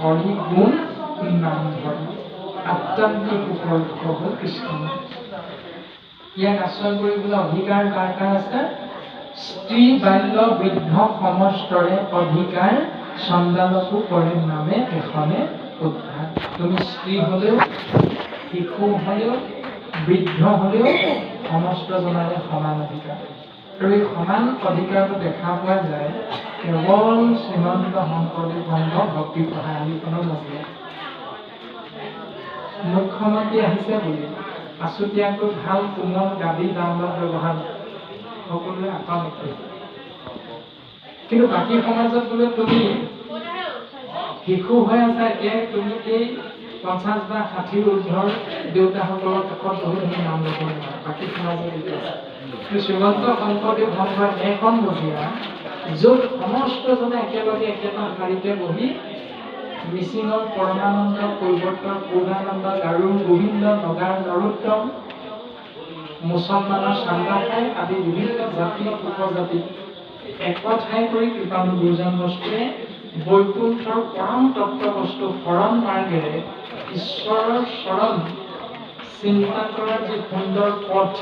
হৰি গুণ নাম ধৰ্ম আত্মান্তিক উপলক্ষ হ'ল কৃষ্ণ। ইয়াক আশ্ৰয় কৰিবলৈ অধিকাৰ কাৰ কাৰ আছে? স্ত্ৰী বাল্য বৃদ্ধ সমস্তৰে অধিকাৰ, চণ্ডালকো কৰে নামে এখনে উদ্ধাৰ। তুমি স্ত্ৰী হলেও, শিশু হলেও, বৃদ্ধ হলেও সমস্ত জনৰে সমান অধিকাৰ। আৰু এই সমান অধিকাৰটো দেখা পোৱা যায় কেৱল শ্ৰীমন্ত শংকৰদেৱ বংশ ভক্তি পঢ়া আলিখনৰ মজিয়াত। মুখ্যমন্ত্ৰী আহিছে বুলি আছুতীয়াকৈ ভাল কোমল গাদী ডাউনলোড ব্যৱহাৰ সকলোৱে আশা নকৰে। কিন্তু বাকী সমাজত বোলে তুমি শিশু হৈ আছা, এতিয়া তুমি এই 50 বা 60 ঊৰ্ধৰ দেউতাসকলৰ কাষত বহি তুমি নাম ল'ব নোৱাৰা। বাকী সমাজত এইটো আছে। কিন্তু শ্ৰীমন্ত শংকৰদেৱ সংঘৰ এখন মজিয়া য'ত সমস্তজনে একেলগে একেটা শাৰীতে বহি মিচিঙৰ পৰমানন্দ, কৈৱৰ্তৰ পূৰ্ণানন্দ, গাৰোৰ গোবিন্দ, নগাৰ নৰোত্তম, মুছলমানৰ চান্দাখাই আদি বিভিন্ন জাতি উপজাতি একঠাই কৰি কৃপালু গুৰুজন বস্তুৱে বৈকুণ্ঠৰ পৰম তত্ত্ব বস্তু শৰণ মাৰ্গেৰে ঈশ্বৰৰ চৰণ চিন্তা কৰাৰ যি সুন্দৰ পথ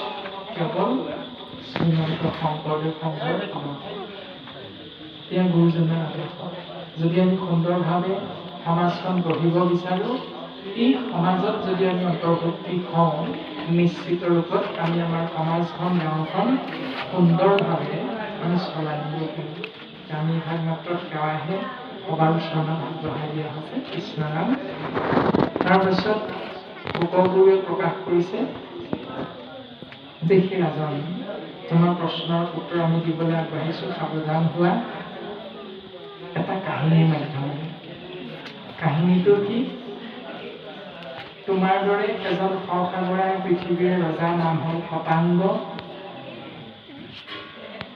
কেৱল শ্ৰীমন্ত শংকৰদেৱ সংঘৰ এয়া গুৰুজনাৰ আদৰ্শ। যদি আমি সুন্দৰভাৱে সমাজখন গঢ়িব বিচাৰোঁ, এই সমাজত যদি আমি অন্তৰ্ভুক্তি হওঁ, নিশ্চিত ৰূপত আমি আমাৰ সমাজখন, গাঁওখন সুন্দৰভাৱে আমি চলাই নিব পাৰিম। আমি ভাগ মাত্ৰ সেৱাহে সবাৰ চৰণত আগবঢ়াই দিয়া হৈছে। কৃষ্ণ নাম। তাৰপিছত উপগুৰুৱে প্ৰকাশ কৰিছে যে সেই ৰাজন, তোমাৰ প্ৰশ্নৰ উত্তৰ আমি দিবলৈ আগবাঢ়িছোঁ, সাৱধান হোৱা এটা কাহিনীৰ মাধ্যমেৰে। কাহিনীটো কি? তোমাৰ দৰে এজন সসাগৰাই পৃথিৱীৰ ৰজাৰ নাম হ'ল শতাংগ।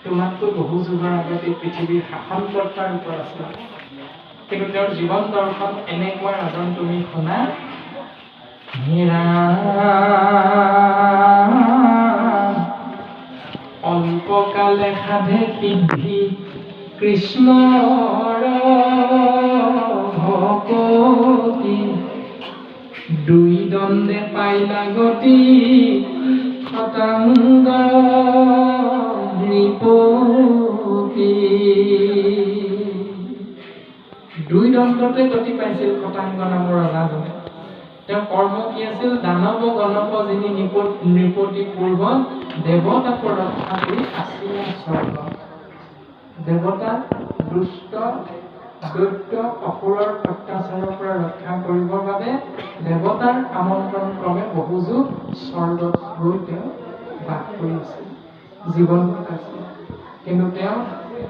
তোমাতকৈ বহু যুগৰ আগতে পৃথিৱীৰ শাসনকৰ্তাৰ ৰূপত আছিল। কিন্তু তেওঁৰ জীৱন দৰ্শন এনেকুৱা ৰাজন তুমি শুনা, অল্পকালে সাধে সিদ্ধি কৃষ্ণৰ ভকতি, দুই দণ্ডে পাইলা গতি শতাংগ নৃপতি। দুই দণ্ডতে গতি পাইছিল শতাংগ নামৰ ৰজাজনে। তেওঁৰ কৰ্ম কি আছিল? দানৱ গণৱ যিনি নৃপতি পূৰ্বত দেৱতাক ৰক্ষা কৰি আছিলে স্বৰ্গ। দেৱতা দুষ্ট দৈত্য অসুৰৰ অত্যাচাৰৰ পৰা ৰক্ষা কৰিবৰ বাবে দেৱতাৰ আমন্ত্ৰণ ক্ৰমে বহু যুগ স্বৰ্গত গৈ তেওঁ বাস কৰি আছিল, জীৱন কটাইছিল। কিন্তু তেওঁ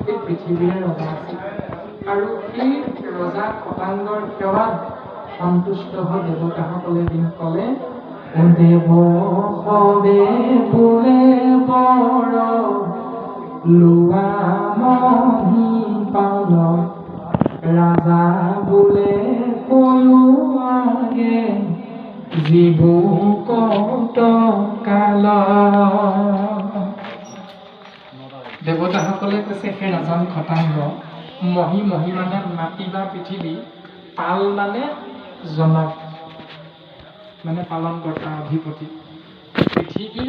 এই পৃথিৱীৰে ৰজা আছিল। আৰু এই ৰজা শতাংগৰ সেৱাত সন্তুষ্ট হৈ দেৱতাসকলে এদিন ক'লে, দেৱ সবে বোলে বৰ লোৱা মহি পাল, ৰাজা বোলে কলো আগে জীবু কত কাল। দেৱতাসকলে কৈছে, সেই ৰাজন শতাংগ, মহি মহি মানে মাটি বা পৃথিৱী, পাল মানে জনক মানে পালন কৰ্তা অধিপতি। পৃথিৱীৰ